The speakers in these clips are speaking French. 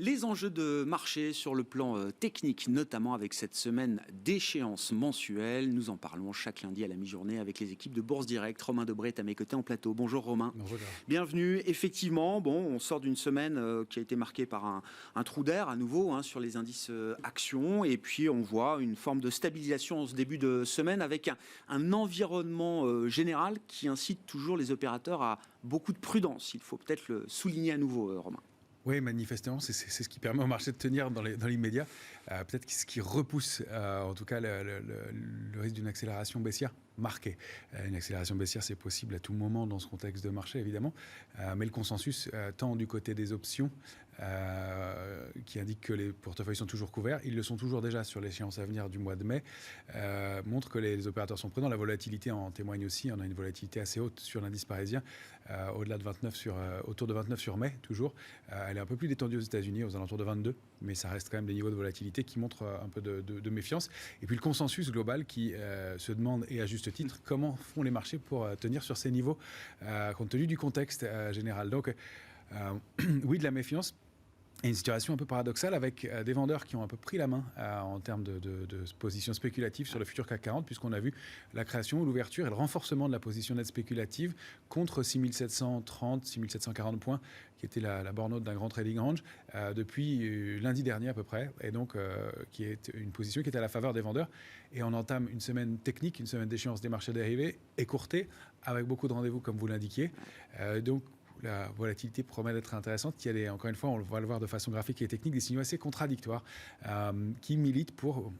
Les enjeux de marché sur le plan technique, notamment avec cette semaine d'échéance mensuelle. Nous en parlons chaque lundi à la mi-journée avec les équipes de Bourse Direct. Romain Debré est à mes côtés en plateau. Bonjour Romain. Bonjour. Bienvenue. Effectivement, on sort d'une semaine qui a été marquée par un trou d'air à nouveau sur les indices actions. Et puis on voit une forme de stabilisation en ce début de semaine avec un environnement général qui incite toujours les opérateurs à beaucoup de prudence. Il faut peut-être le souligner à nouveau, Romain. Oui, manifestement, c'est ce qui permet au marché de tenir dans l'immédiat. Peut-être ce qui repousse, en tout cas, le risque d'une accélération baissière marquée. Une accélération baissière, c'est possible à tout moment dans ce contexte de marché, évidemment. Mais le consensus, tant du côté des options, qui indique que les portefeuilles sont toujours couverts, ils le sont toujours déjà sur l'échéance à venir du mois de mai, montre que les opérateurs sont prudents. La volatilité en témoigne aussi. On a une volatilité assez haute sur l'indice parisien, au-delà de 29 autour de 29 sur mai, toujours. Elle est un peu plus détendue aux États-Unis, aux alentours de 22, mais ça reste quand même des niveaux de volatilité qui montrent un peu de méfiance. Et puis le consensus global qui se demande, et à juste titre, comment font les marchés pour tenir sur ces niveaux, compte tenu du contexte général. Donc, oui, de la méfiance. Et une situation un peu paradoxale avec des vendeurs qui ont un peu pris la main en termes de position spéculative sur le futur CAC 40, puisqu'on a vu la création, l'ouverture et le renforcement de la position nette spéculative contre 6730, 6740 points, qui était la borne haute d'un grand trading range, depuis lundi dernier à peu près, et donc qui est une position qui est à la faveur des vendeurs. Et on entame une semaine technique, une semaine d'échéance des marchés dérivés, écourtée, avec beaucoup de rendez-vous, comme vous l'indiquiez. Donc, la volatilité promet d'être intéressante. Il y a encore une fois, on va le voir de façon graphique et technique, des signaux assez contradictoires qui militent pour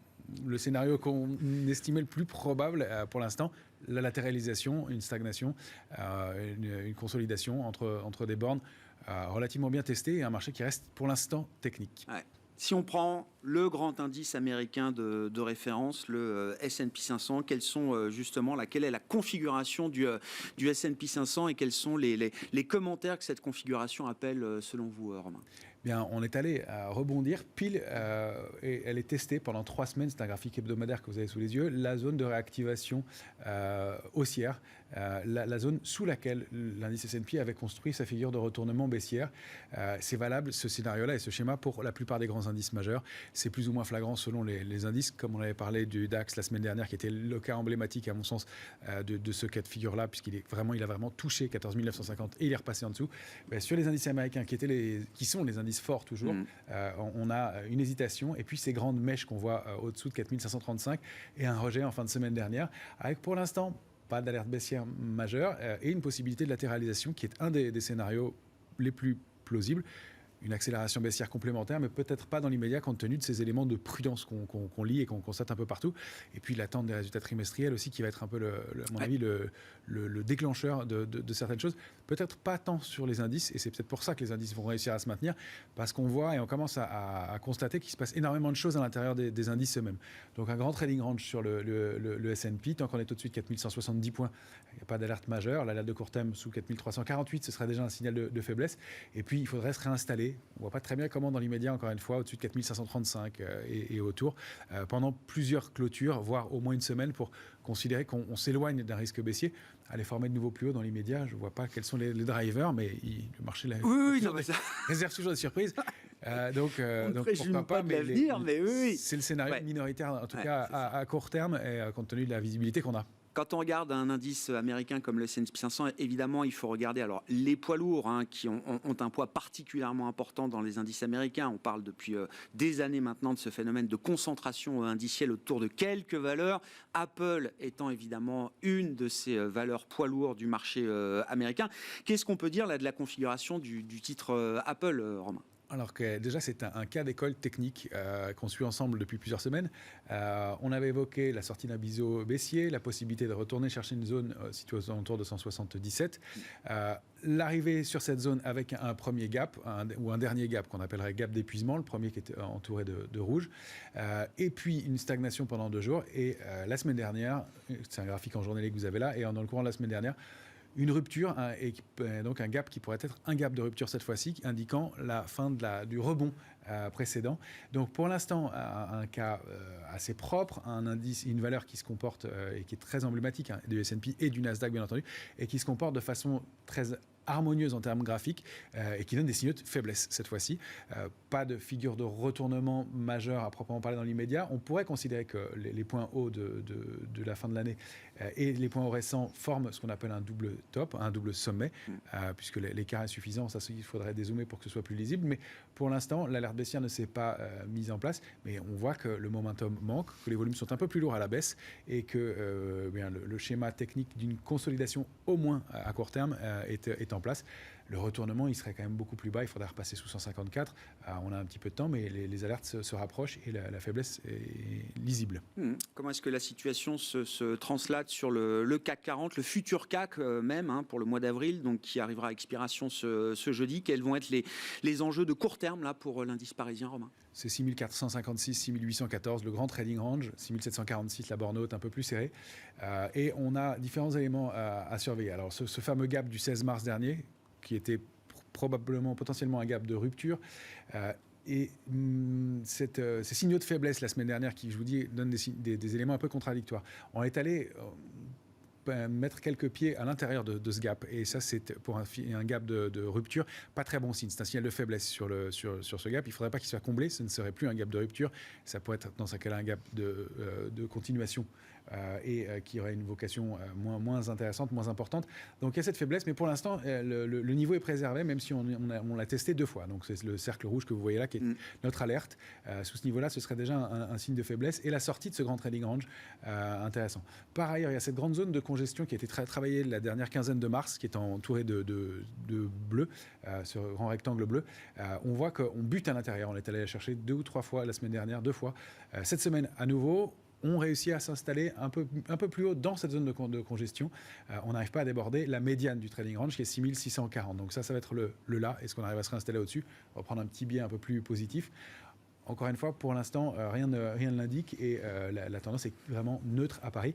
le scénario qu'on estimait le plus probable pour l'instant, la latéralisation, une stagnation, une consolidation entre des bornes relativement bien testées et un marché qui reste pour l'instant technique. Ouais. Si on prend le grand indice américain de référence, le S&P 500, quelle est la configuration du S&P 500 et quels sont les commentaires que cette configuration appelle selon vous, Romain ? Bien, on est allé rebondir pile et elle est testée pendant 3 semaines. C'est un graphique hebdomadaire que vous avez sous les yeux. La zone de réactivation haussière, la zone sous laquelle l'indice S&P avait construit sa figure de retournement baissière. C'est valable ce scénario-là et ce schéma pour la plupart des grands indices majeurs. C'est plus ou moins flagrant selon les indices, comme on avait parlé du DAX la semaine dernière, qui était le cas emblématique à mon sens de ce cas de figure-là, puisqu'il a vraiment touché 14 950 et il est repassé en dessous. Mais sur les indices américains qui sont les indices forts toujours, on a une hésitation et puis ces grandes mèches qu'on voit au-dessous de 4535 et un rejet en fin de semaine dernière, avec pour l'instant pas d'alerte baissière majeure et une possibilité de latéralisation qui est un des scénarios les plus plausibles. Une accélération baissière complémentaire, mais peut-être pas dans l'immédiat compte tenu de ces éléments de prudence qu'on lit et qu'on constate un peu partout. Et puis l'attente des résultats trimestriels aussi qui va être un peu, à mon avis, le déclencheur de certaines choses. Peut-être pas tant sur les indices, et c'est peut-être pour ça que les indices vont réussir à se maintenir, parce qu'on voit et on commence à constater qu'il se passe énormément de choses à l'intérieur des indices eux-mêmes. Donc un grand trading range sur le S&P, tant qu'on est au-dessus de 4170 points, il n'y a pas d'alerte majeure. L'alerte de court terme sous 4348, ce serait déjà un signal de faiblesse. Et puis il faudrait se réinstaller. On ne voit pas très bien comment dans l'immédiat, encore une fois, au-dessus de 4535 et autour, pendant plusieurs clôtures, voire au moins une semaine, pour considérer qu'on s'éloigne d'un risque baissier. Aller former de nouveaux plus hauts dans l'immédiat, je ne vois pas quels sont les drivers, mais le marché réserve toujours des surprises. Donc pourquoi pas, mais c'est le scénario minoritaire, en tout cas à court terme, et compte tenu de la visibilité qu'on a. Quand on regarde un indice américain comme le S&P 500, évidemment, il faut regarder les poids lourds qui ont un poids particulièrement important dans les indices américains. On parle depuis des années maintenant de ce phénomène de concentration indicielle autour de quelques valeurs. Apple étant évidemment une de ces valeurs poids lourds du marché américain. Qu'est-ce qu'on peut dire là de la configuration du titre Apple, Romain ? Alors que déjà, c'est un cas d'école technique qu'on suit ensemble depuis plusieurs semaines. On avait évoqué la sortie d'un biseau baissier, la possibilité de retourner chercher une zone située aux alentours de 177. L'arrivée sur cette zone avec un premier gap, ou un dernier gap qu'on appellerait gap d'épuisement, le premier qui était entouré de rouge. Et puis une stagnation pendant 2 jours. Et la semaine dernière, c'est un graphique en journalier que vous avez là, et dans le courant de la semaine dernière, une rupture, et donc un gap qui pourrait être un gap de rupture cette fois-ci, indiquant la fin du rebond précédent. Donc pour l'instant, un cas assez propre, un indice, une valeur qui se comporte et qui est très emblématique du S&P et du Nasdaq bien entendu, et qui se comporte de façon très harmonieuses en termes graphiques et qui donnent des signaux de faiblesse cette fois-ci. Pas de figure de retournement majeur à proprement parler dans l'immédiat. On pourrait considérer que les points hauts de la fin de l'année et les points hauts récents forment ce qu'on appelle un double top, un double sommet, puisque l'écart est suffisant. Ça, il faudrait dézoomer pour que ce soit plus lisible. Mais pour l'instant, l'alerte baissière ne s'est pas mise en place. Mais on voit que le momentum manque, que les volumes sont un peu plus lourds à la baisse et que le schéma technique d'une consolidation au moins à court terme est en place. Le retournement, il serait quand même beaucoup plus bas. Il faudrait repasser sous 154. On a un petit peu de temps, mais les alertes se rapprochent et la faiblesse est lisible. Comment est-ce que la situation se translate sur le CAC 40, le futur CAC même, pour le mois d'avril, donc qui arrivera à expiration ce jeudi? Quels vont être les enjeux de court terme là, pour l'indice parisien, Romain? C'est 6456, 6814, le grand trading range, 6746, la borne haute un peu plus serrée. Et on a différents éléments à surveiller. Alors ce fameux gap du 16 mars dernier, qui était potentiellement un gap de rupture. Et ces signaux de faiblesse la semaine dernière, qui, je vous dis, donnent des éléments un peu contradictoires, on est allé mettre quelques pieds à l'intérieur de ce gap. Et ça, c'est pour un gap de rupture, pas très bon signe. C'est un signal de faiblesse sur ce gap. Il ne faudrait pas qu'il soit comblé. Ce ne serait plus un gap de rupture. Ça pourrait être, dans ce cas-là, un gap de continuation. Et qui aurait une vocation moins intéressante, moins importante. Donc il y a cette faiblesse, mais pour l'instant, le niveau est préservé, même si on l'a testé 2 fois. Donc c'est le cercle rouge que vous voyez là, qui est notre alerte. Sous ce niveau-là, ce serait déjà un signe de faiblesse. Et la sortie de ce grand trading range, intéressant. Par ailleurs, il y a cette grande zone de congestion qui a été travaillée la dernière quinzaine de mars, qui est entourée de bleu, ce grand rectangle bleu. On voit qu'on bute à l'intérieur. On est allé la chercher 2 ou 3 fois la semaine dernière, 2 fois. Cette semaine, à nouveau, on réussit à s'installer un peu plus haut dans cette zone de congestion. On n'arrive pas à déborder la médiane du trading range qui est 6640. Donc ça va être le là. Est-ce qu'on arrive à se réinstaller au-dessus? On va prendre un petit biais un peu plus positif. Encore une fois, pour l'instant, rien ne l'indique et la tendance est vraiment neutre à Paris.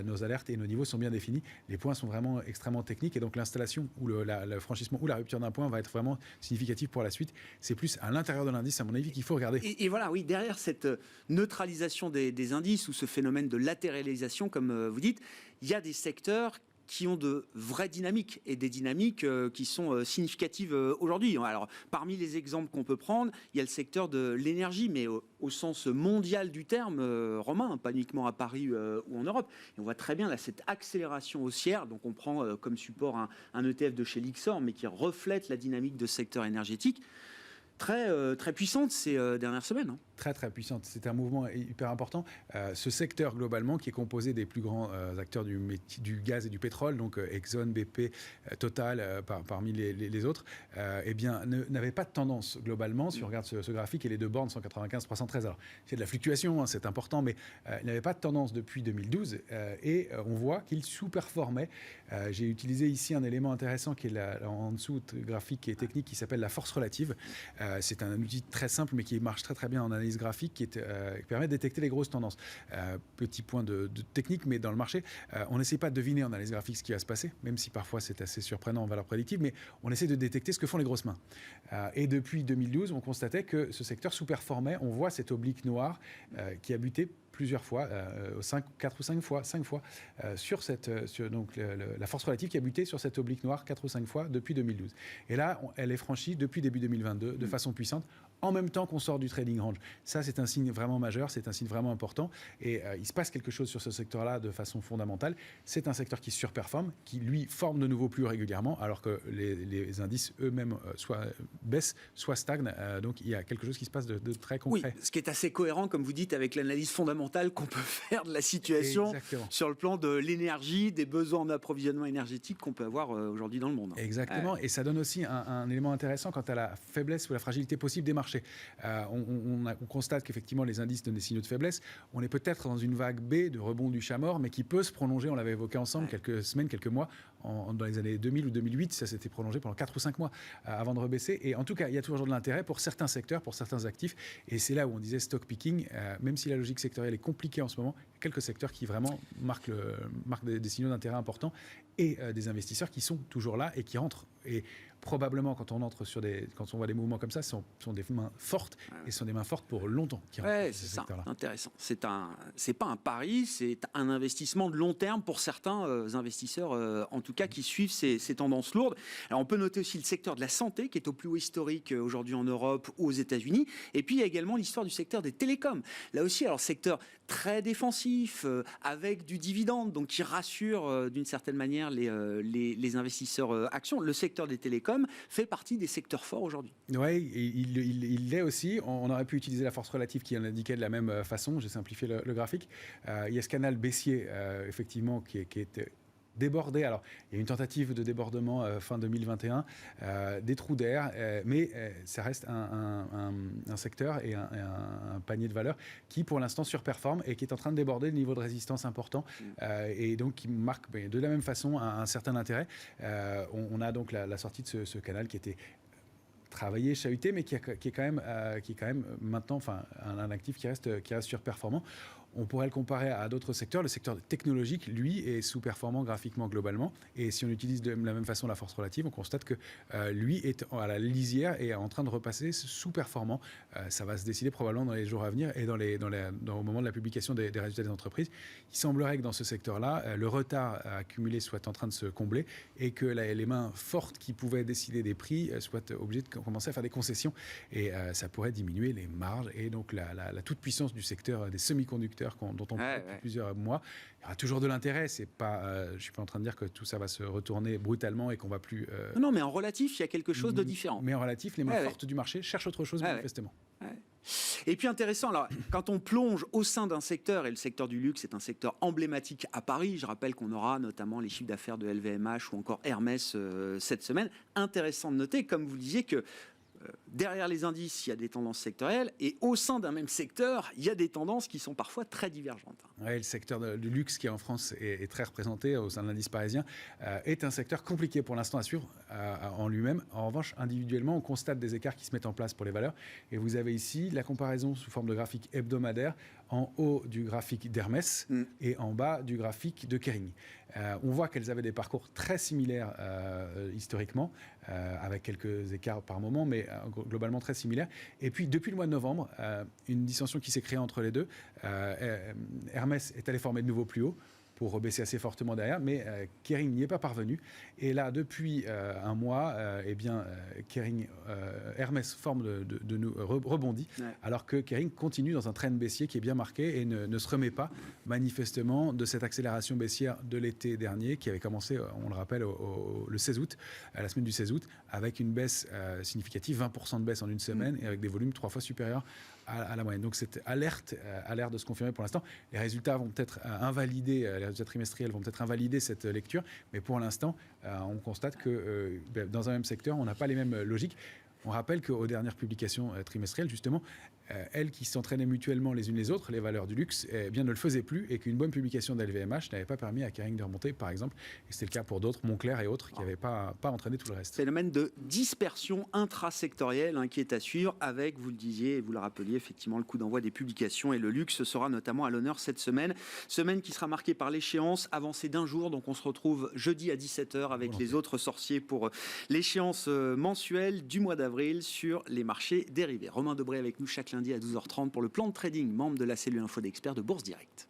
Nos alertes et nos niveaux sont bien définis. Les points sont vraiment extrêmement techniques et donc l'installation ou le franchissement ou la rupture d'un point va être vraiment significatif pour la suite. C'est plus à l'intérieur de l'indice, à mon avis, qu'il faut regarder. Et voilà, oui, derrière cette neutralisation des indices ou ce phénomène de latéralisation, comme vous dites, il y a des secteurs qui ont de vraies dynamiques et des dynamiques qui sont significatives aujourd'hui. Alors, parmi les exemples qu'on peut prendre, il y a le secteur de l'énergie, mais au sens mondial du terme, Romain, pas uniquement à Paris ou en Europe. Et on voit très bien là cette accélération haussière. Donc, on prend comme support un ETF de chez Lyxor, mais qui reflète la dynamique de ce secteur énergétique. Très puissante ces dernières semaines. Très puissante. C'est un mouvement hyper important. Ce secteur globalement qui est composé des plus grands acteurs du gaz et du pétrole, donc Exxon, BP, Total, parmi les autres, n'avait pas de tendance globalement. Si on regarde ce graphique et les 2 bornes 195, 313, alors c'est de la fluctuation, c'est important, mais il n'avait pas de tendance depuis 2012 et on voit qu'il sous-performait. J'ai utilisé ici un élément intéressant qui est en dessous graphique et technique qui s'appelle la force relative. C'est un outil très simple mais qui marche très bien en analyse graphique qui permet de détecter les grosses tendances. Petit point de technique, mais dans le marché, on n'essaie pas de deviner en analyse graphique ce qui va se passer, même si parfois c'est assez surprenant en valeur prédictive, mais on essaie de détecter ce que font les grosses mains. Et depuis 2012, on constatait que ce secteur sous-performait. On voit cette oblique noire qui a buté plusieurs fois, 4 ou 5 fois, sur la force relative qui a buté sur cette oblique noire 4 ou 5 fois depuis 2012. Et là, elle est franchie depuis début 2022 de façon puissante, en même temps qu'on sort du trading range. Ça, c'est un signe vraiment majeur, c'est un signe vraiment important. Et il se passe quelque chose sur ce secteur-là de façon fondamentale. C'est un secteur qui surperforme, qui, lui, forme de nouveau plus régulièrement, alors que les indices eux-mêmes soit baissent, soit stagnent. Donc, il y a quelque chose qui se passe de très concret. Oui, ce qui est assez cohérent, comme vous dites, avec l'analyse fondamentale qu'on peut faire de la situation. Exactement. Sur le plan de l'énergie, des besoins en approvisionnement énergétique qu'on peut avoir aujourd'hui dans le monde. Exactement, et ça donne aussi un élément intéressant quant à la faiblesse ou la fragilité possible des marchés. On constate qu'effectivement les indices donnent des signaux de faiblesse. On est peut-être dans une vague B de rebond du chat mort, mais qui peut se prolonger, on l'avait évoqué ensemble, quelques semaines, quelques mois, dans les années 2000 ou 2008, ça s'était prolongé pendant 4 ou 5 mois avant de rebaisser. Et en tout cas, il y a toujours de l'intérêt pour certains secteurs, pour certains actifs, et c'est là où on disait stock picking, même si la logique sectorielle est compliquée en ce moment, il y a quelques secteurs qui vraiment marquent des signaux d'intérêt importants et des investisseurs qui sont toujours là et qui rentrent. Et probablement, quand on voit des mouvements comme ça, ce sont des mains fortes, et ce sont des mains fortes pour longtemps. C'est ça, intéressant. C'est pas un pari, c'est un investissement de long terme pour certains investisseurs, en tout cas, qui suivent ces tendances lourdes. Alors, on peut noter aussi le secteur de la santé, qui est au plus haut historique aujourd'hui en Europe ou aux États-Unis. Et puis, il y a également l'histoire du secteur des télécoms. Là aussi, alors, secteur très défensif, avec du dividende, donc qui rassure d'une certaine manière les investisseurs actions. Le secteur des télécoms fait partie des secteurs forts aujourd'hui. Oui, il l'est aussi. On aurait pu utiliser la force relative qui en indiquait de la même façon. J'ai simplifié le graphique. Il y a ce canal baissier, effectivement, qui est débordé. Alors, il y a une tentative de débordement fin 2021, des trous d'air, mais ça reste un secteur et un panier de valeurs qui, pour l'instant, surperforme et qui est en train de déborder le niveau de résistance important et donc qui marque de la même façon un certain intérêt. On a donc la sortie de ce canal qui était travaillé, chahuté, mais qui est quand même maintenant, enfin, un actif qui reste surperformant. On pourrait le comparer à d'autres secteurs. Le secteur technologique, lui, est sous-performant graphiquement globalement. Et si on utilise de la même façon la force relative, on constate que lui est à la lisière et est en train de repasser sous-performant. Ça va se décider probablement dans les jours à venir et au moment de la publication des résultats des entreprises. Il semblerait que dans ce secteur-là, le retard accumulé soit en train de se combler et que les mains fortes qui pouvaient décider des prix soient obligées de commencer à faire des concessions. Et ça pourrait diminuer les marges et donc la toute-puissance du secteur des semi-conducteurs dont on parle depuis plusieurs mois. Il y aura toujours de l'intérêt. Je ne suis pas en train de dire que tout ça va se retourner brutalement et qu'on va plus... Non, mais en relatif, il y a quelque chose de différent. Mais en relatif, les mains fortes du marché cherchent autre chose, manifestement. Et puis intéressant, alors, quand on plonge au sein d'un secteur, et le secteur du luxe est un secteur emblématique à Paris, je rappelle qu'on aura notamment les chiffres d'affaires de LVMH ou encore Hermès cette semaine. Intéressant de noter, comme vous le disiez, que derrière les indices, il y a des tendances sectorielles et au sein d'un même secteur, il y a des tendances qui sont parfois très divergentes. Ouais, le secteur du luxe qui en France est très représenté au sein de l'indice parisien est un secteur compliqué pour l'instant à suivre en lui-même. En revanche, individuellement, on constate des écarts qui se mettent en place pour les valeurs. Et vous avez ici la comparaison sous forme de graphique hebdomadaire en haut du graphique d'Hermès et en bas du graphique de Kering. On voit qu'elles avaient des parcours très similaires historiquement, avec quelques écarts par moment, mais globalement très similaires. Et puis, depuis le mois de novembre, une dissension qui s'est créée entre les deux. Hermès est allé former de nouveau plus haut pour baisser assez fortement derrière, mais Kering n'y est pas parvenu. Et là, depuis un mois, Hermès forme rebondit, alors que Kering continue dans un trend baissier qui est bien marqué et ne se remet pas manifestement de cette accélération baissière de l'été dernier, qui avait commencé, on le rappelle, le 16 août, la semaine du 16 août, avec une baisse significative, 20% de baisse en une semaine, et avec des volumes 3 fois supérieurs à la moyenne. Donc cette alerte a l'air de se confirmer pour l'instant. Les résultats vont peut-être invalider, les résultats trimestriels vont peut-être invalider cette lecture, mais pour l'instant, on constate que dans un même secteur, on n'a pas les mêmes logiques. On rappelle qu'aux dernières publications trimestrielles, justement, elles qui s'entraînaient mutuellement les unes les autres, les valeurs du luxe, ne le faisaient plus et qu'une bonne publication d'LVMH n'avait pas permis à Kering de remonter, par exemple. Et c'était le cas pour d'autres, Moncler et autres, qui n'avaient pas entraîné tout le reste. Phénomène de dispersion intrasectorielle qui est à suivre avec, vous le disiez et vous le rappeliez, effectivement, le coup d'envoi des publications. Et le luxe sera notamment à l'honneur cette semaine. Semaine qui sera marquée par l'échéance avancée d'un jour. Donc on se retrouve jeudi à 17h avec les autres sorciers pour l'échéance mensuelle du mois d'avril sur les marchés dérivés. Romain Debré avec nous chaque lundi à 12h30 pour le plan de trading, membre de la cellule Info d'Experts de Bourse Direct.